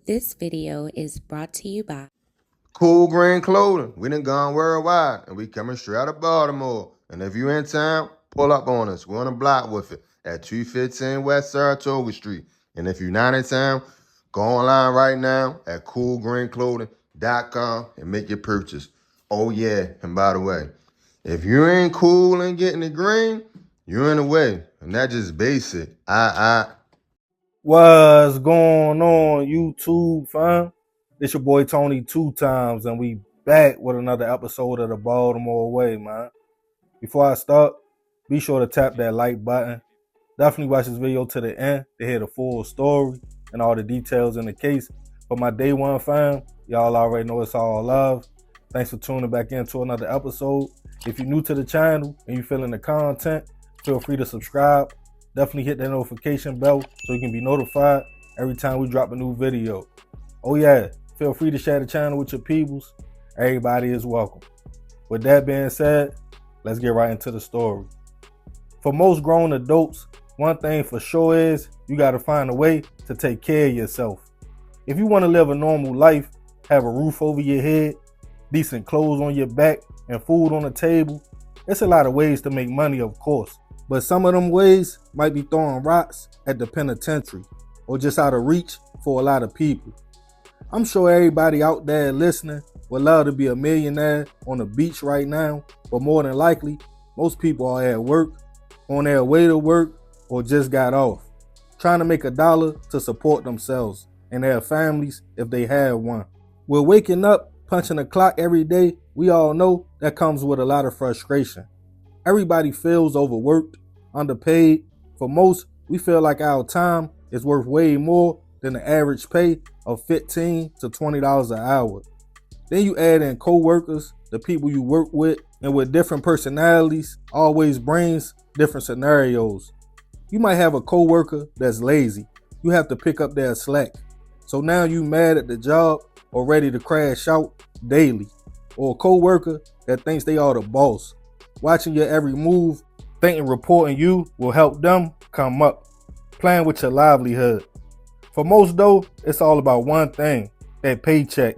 This video is brought to you by Cool Green Clothing. We done gone worldwide, and we coming straight out of Baltimore. And if you in town, pull up on us. We're on the block with it at 215 West Saratoga Street. And if you're not in town, go online right now at coolgreenclothing.com and make your purchase. Oh yeah, and by the way, if you ain't cool and getting the green, you're in the way. And that's just basic. What's going on, YouTube fam? It's your boy Tony 2 times, and we back with another episode of the Baltimore Way, man. Before I start, be sure to tap that like button. Definitely watch this video to the end to hear the full story and all the details in the case. For my day one fam, y'all already know it's all love. Thanks for tuning back into another episode. If you're new to the channel and you're feeling the content, feel free to subscribe. Definitely hit that notification bell so you can be notified every time we drop a new video. Oh yeah, feel free to share the channel with your peoples. Everybody is welcome. With that being said, let's get right into the story. For most grown adults, one thing for sure is you got to find a way to take care of yourself. If you want to live a normal life, have a roof over your head, decent clothes on your back, and food on the table, there's a lot of ways to make money, of course. But some of them ways might be throwing rocks at the penitentiary or just out of reach for a lot of people. I'm sure everybody out there listening would love to be a millionaire on the beach right now, but more than likely, most people are at work, on their way to work, or just got off, trying to make $1 to support themselves and their families if they have one. We're waking up, punching the clock every day. We all know that comes with a lot of frustration. Everybody feels overworked, underpaid. For most, we feel like our time is worth way more than the average pay of $15 to $20 an hour. Then you add in coworkers, the people you work with, and with different personalities, always brings different scenarios. You might have a coworker that's lazy. You have to pick up their slack. So now you mad at the job or ready to crash out daily. Or a coworker that thinks they are the boss, watching your every move, thinking reporting you will help them come up, playing with your livelihood. For most though, it's all about one thing, that paycheck.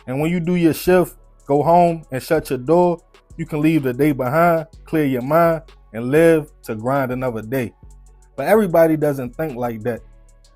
And when you do your shift, go home and shut your door, you can leave the day behind, clear your mind, and live to grind another day. But everybody doesn't think like that.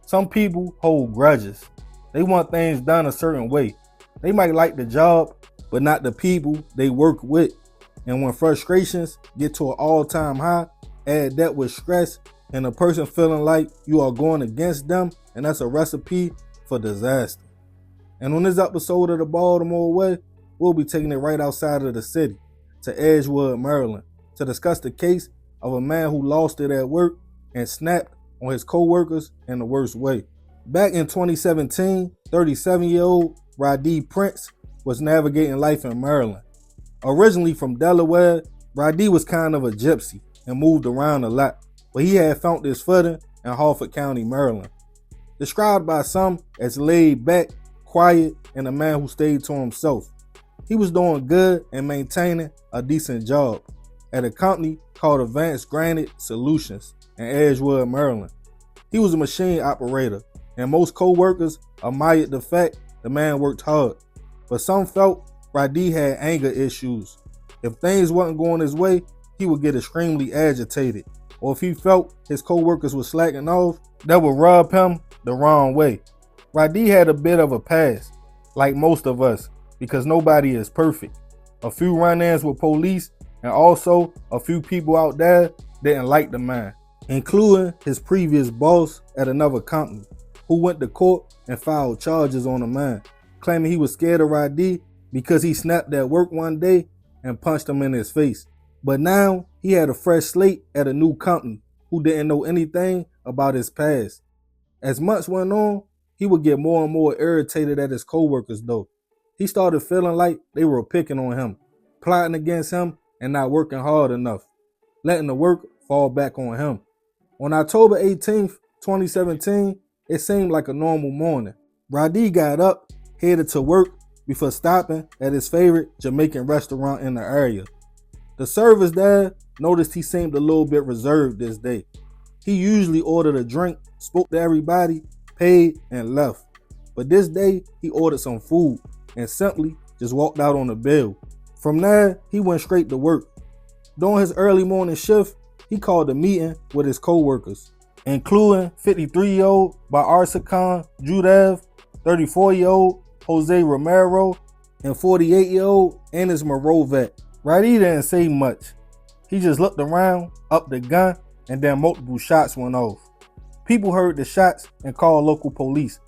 Some people hold grudges. They want things done a certain way. They might like the job, but not the people they work with. And when frustrations get to an all-time high, add that with stress and a person feeling like you are going against them, and that's a recipe for disaster. And on this episode of the Baltimore Way, we'll be taking it right outside of the city to Edgewood, Maryland, to discuss the case of a man who lost it at work and snapped on his co-workers in the worst way. Back in 2017, 37-year-old Radee Prince was navigating life in Maryland. Originally from Delaware, Radee was kind of a gypsy and moved around a lot, but he had found his footing in Harford County, Maryland. Described by some as laid back, quiet, and a man who stayed to himself. He was doing good and maintaining a decent job at a company called Advanced Granite Solutions in Edgewood, Maryland. He was a machine operator, and most co-workers admired the fact the man worked hard, but some felt Radee had anger issues. If things wasn't going his way, he would get extremely agitated. Or if he felt his co-workers were slacking off, that would rub him the wrong way. Radee had a bit of a past, like most of us, because nobody is perfect. A few run-ins with police, and also a few people out there didn't like the man, including his previous boss at another company, who went to court and filed charges on the man, claiming he was scared of Radee because he snapped at work one day and punched him in his face. But now he had a fresh slate at a new company who didn't know anything about his past. As months went on, he would get more and more irritated at his co-workers though. He started feeling like they were picking on him, plotting against him, and not working hard enough, letting the work fall back on him. On October 18th, 2017, it seemed like a normal morning. Radee got up, headed to work before stopping at his favorite Jamaican restaurant in the area. The servers there noticed he seemed a little bit reserved this day. He usually ordered a drink, spoke to everybody, paid, and left. But this day, he ordered some food and simply just walked out on the bill. From there, he went straight to work. During his early morning shift, he called a meeting with his coworkers, including 53-year-old Baarsakan Judev, 34-year-old Jose Romero, and 48-year-old Enes Morovat. Radee didn't say much. He just looked around, upped the gun, and then multiple shots went off. People heard the shots and called local police.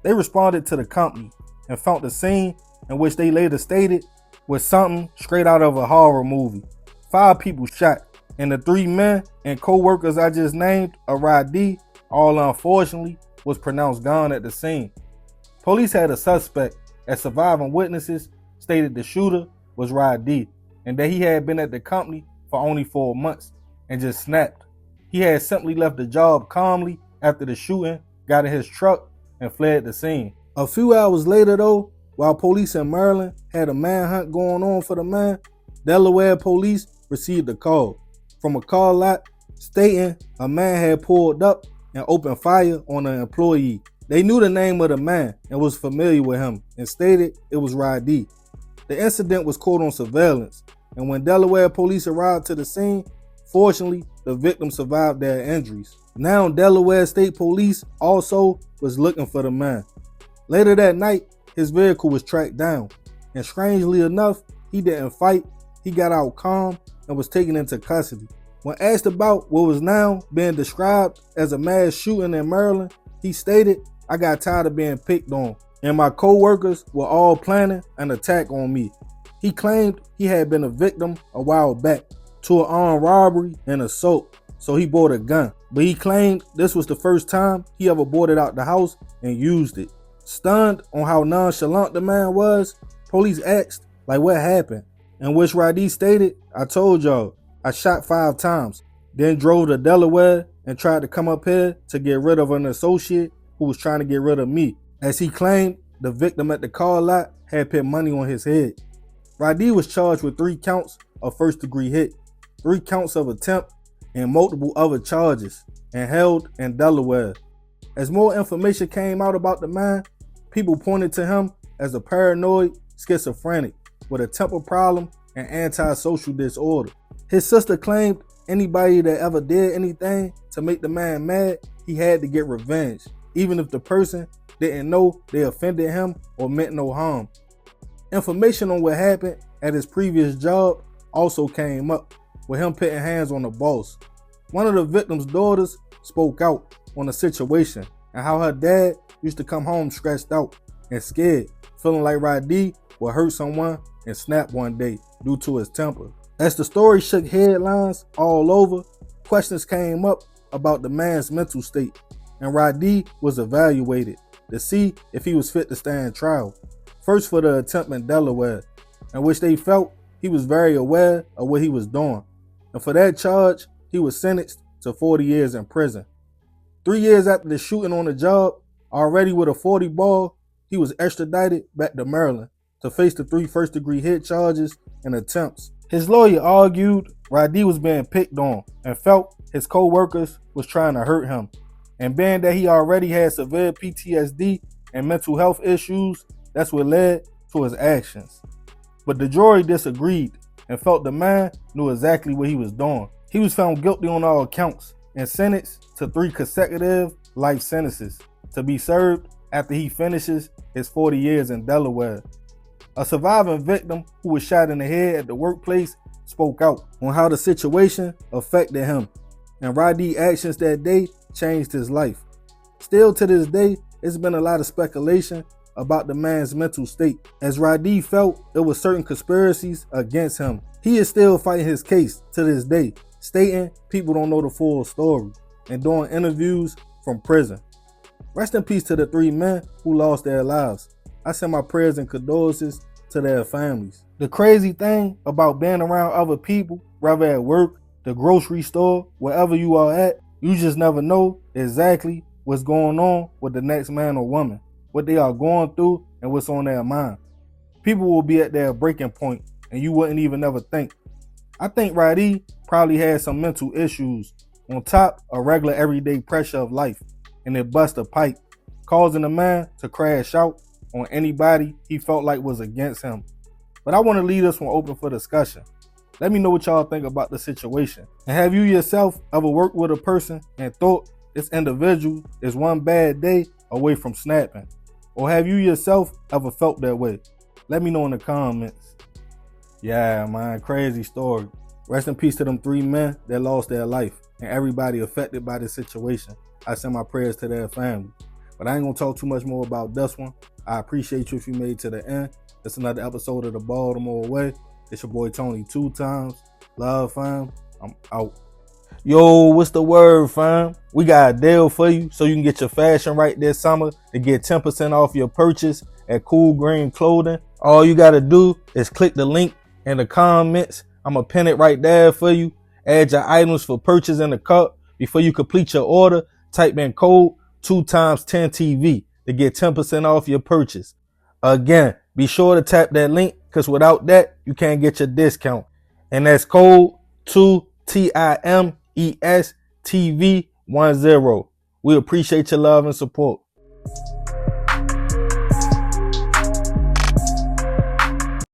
They responded to the company and found the scene, in which they later stated was something straight out of a horror movie. 5 people shot, and the 3 men and co-workers I just named, Radee, all unfortunately, was pronounced gone at the scene. Police had a suspect, as surviving witnesses stated the shooter was Radee, and that he had been at the company for only 4 months and just snapped. He had simply left the job calmly after the shooting, got in his truck, and fled the scene. A few hours later though, while police in Maryland had a manhunt going on for the man, Delaware police received a call from a car lot stating a man had pulled up and opened fire on an employee. They knew the name of the man and was familiar with him and stated it was Radee. The incident was caught on surveillance, and when Delaware police arrived to the scene, fortunately, the victim survived their injuries. Now Delaware State Police also was looking for the man. Later that night, his vehicle was tracked down, and strangely enough, he didn't fight. He got out calm and was taken into custody. When asked about what was now being described as a mass shooting in Maryland, he stated, "I got tired of being picked on, and my co-workers were all planning an attack on me." He claimed he had been a victim a while back to an armed robbery and assault, so he bought a gun. But he claimed this was the first time he ever bought it out the house and used it. Stunned on how nonchalant the man was, police asked, what happened? In which Radee stated, "I told y'all, I shot 5 times, then drove to Delaware and tried to come up here to get rid of an associate who was trying to get rid of me." As he claimed, the victim at the car lot had put money on his head. Radee was charged with 3 counts of first-degree hit, 3 counts of attempt, and multiple other charges, and held in Delaware. As more information came out about the man, people pointed to him as a paranoid schizophrenic with a temper problem and antisocial disorder. His sister claimed anybody that ever did anything to make the man mad, he had to get revenge, even if the person didn't know they offended him or meant no harm. Information on what happened at his previous job also came up, with him putting hands on the boss. One of the victim's daughters spoke out on the situation and how her dad used to come home stressed out and scared, feeling like Radee would hurt someone and snap one day due to his temper. As the story shook headlines all over, questions came up about the man's mental state, and Radee was evaluated to see if he was fit to stand trial. First for the attempt in Delaware, in which they felt he was very aware of what he was doing, and for that charge, he was sentenced to 40 years in prison. 3 years after the shooting on the job, already with a 40 ball, he was extradited back to Maryland to face the 3 first-degree hit charges and attempts. His lawyer argued Radee was being picked on and felt his co-workers was trying to hurt him. And being that he already had severe PTSD and mental health issues, that's what led to his actions. But the jury disagreed and felt the man knew exactly what he was doing. He was found guilty on all counts and sentenced to 3 consecutive life sentences to be served after he finishes his 40 years in Delaware. A surviving victim who was shot in the head at the workplace spoke out on how the situation affected him, and Radee's actions that day changed his life. Still to this day, it's been a lot of speculation about the man's mental state, as Radee felt there were certain conspiracies against him. He is still fighting his case to this day, stating people don't know the full story, and doing interviews from prison. Rest in peace to the 3 men who lost their lives. I send my prayers and condolences to their families. The crazy thing about being around other people, whether at work, the grocery store, wherever you are at, you just never know exactly what's going on with the next man or woman, what they are going through and what's on their mind. People will be at their breaking point and you wouldn't even ever think. I think Radee probably had some mental issues on top of regular everyday pressure of life, and it bust a pipe. causing the man to crash out on anybody he felt like was against him. But I want to leave this one open for discussion. Let me know what y'all think about the situation. And have you yourself ever worked with a person and thought this individual is one bad day away from snapping? Or have you yourself ever felt that way? Let me know in the comments. Yeah, man, crazy story. Rest in peace to them 3 men that lost their life and everybody affected by this situation. I send my prayers to their family. But I ain't gonna talk too much more about this one. I appreciate you if you made it to the end. It's another episode of the Baltimore Way. It's your boy Tony 2 times. Love, fam. I'm out. Yo, what's the word, fam? We got a deal for you so you can get your fashion right this summer to get 10% off your purchase at Cool Green Clothing. All you got to do is click the link in the comments. I'm going to pin it right there for you. Add your items for purchase in the cart. Before you complete your order, type in code 2x10TV to get 10% off your purchase. Again, be sure to tap that link because without that, you can't get your discount. And that's code 2TIMESTV10. We appreciate your love and support.